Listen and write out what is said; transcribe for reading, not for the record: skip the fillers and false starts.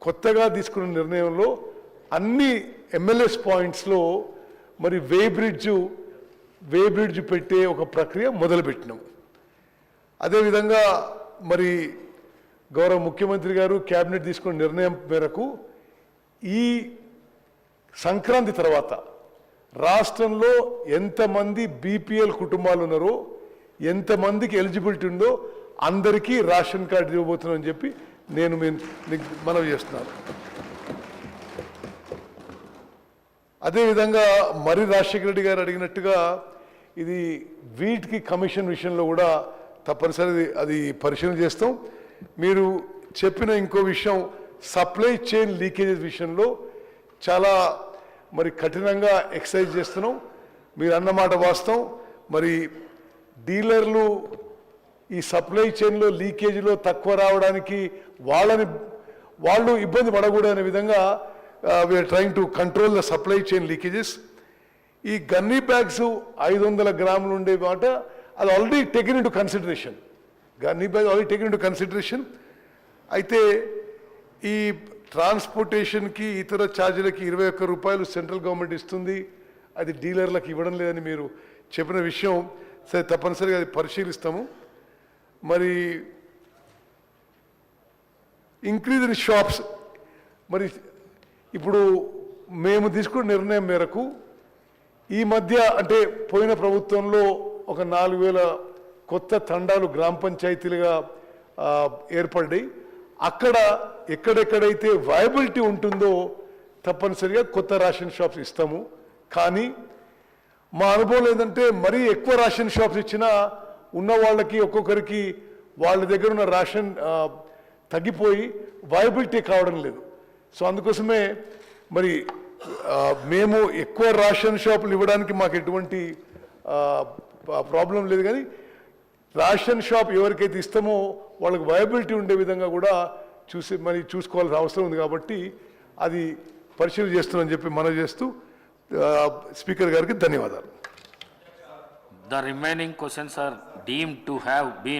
కొత్తగా తీసుకున్న నిర్ణయంలో అన్ని ఎంఎల్ఎస్ పాయింట్స్లో మరి వే బ్రిడ్జ్ పెట్టే ఒక ప్రక్రియ మొదలుపెట్టినాం. అదేవిధంగా మరి గౌరవ ముఖ్యమంత్రి గారు క్యాబినెట్ తీసుకున్న నిర్ణయం మేరకు ఈ సంక్రాంతి తర్వాత రాష్ట్రంలో ఎంతమంది బీపీఎల్ కుటుంబాలు ఉన్నారో, ఎంతమందికి ఎలిజిబిలిటీ ఉందో అందరికీ రేషన్ కార్డు ఇవ్వబోతున్నామని చెప్పి నేను మనవి చేస్తున్నాను. అదేవిధంగా మరి రాజశేఖర రెడ్డి గారు అడిగినట్టుగా ఇది వీటికి కమిషన్ విషయంలో కూడా తప్పనిసరి అది పరిశీలన చేస్తాం. మీరు చెప్పిన ఇంకో విషయం సప్లై చైన్ లీకేజెస్ విషయంలో చాలా మరి కఠినంగా ఎక్సైజ్ చేస్తున్నాం. మీరు అన్నమాట వాస్తవం. మరి డీలర్లు ఈ సప్లై చైన్లో లీకేజీలో తక్కువ రావడానికి వాళ్ళు ఇబ్బంది పడకూడదనే విధంగా we're trying to control the supply chain leakages. ఈ గన్నీ బ్యాగ్స్ 500 గ్రాములు ఉండే మాట అది already taken in to consideration. Gunny bag already taken in to consideration. అయితే ఈ ట్రాన్స్పోర్టేషన్కి ఇతర ఛార్జీలకి 21 రూపాయలు సెంట్రల్ గవర్నమెంట్ ఇస్తుంది, అది డీలర్లకు ఇవ్వడం లేదని మీరు చెప్పిన విషయం సరే తప్పనిసరిగా అది పరిశీలిస్తాము. మరి ఇంక్రీజ్ ఇన్ షాప్స్, మరి ఇప్పుడు మేము తీసుకున్న నిర్ణయం మేరకు ఈ మధ్య అంటే పోయిన ప్రభుత్వంలో ఒక 4000 కొత్త తండాలు గ్రామ పంచాయతీలుగా ఏర్పడ్డాయి. అక్కడ ఎక్కడెక్కడైతే వయబిలిటీ ఉంటుందో తప్పనిసరిగా కొత్త రేషన్ షాప్స్ ఇస్తాము. కానీ మా అనుభవం ఏంటంటే మరీ ఎక్కువ రేషన్ షాప్స్ ఇచ్చినా ఉన్న వాళ్ళకి ఒక్కొక్కరికి వాళ్ళ దగ్గర ఉన్న రేషన్ తగ్గిపోయి వయబిలిటీ కావడం లేదు. సో అందుకోసమే మరి మేము ఎక్కువ రేషన్ షాపులు ఇవ్వడానికి మాకు ఎటువంటి ప్రాబ్లం లేదు. కానీ రేషన్ షాప్ ఎవరికైతే ఇస్తామో వాళ్ళకి వయబిలిటీ ఉండే విధంగా కూడా చూసుకోవాల్సిన అవసరం ఉంది. కాబట్టి అది పరిశీలన చేస్తున్నామని చెప్పి మనవి చేస్తూ స్పీకర్ గారికి ధన్యవాదాలు. The remaining questions are deemed to have been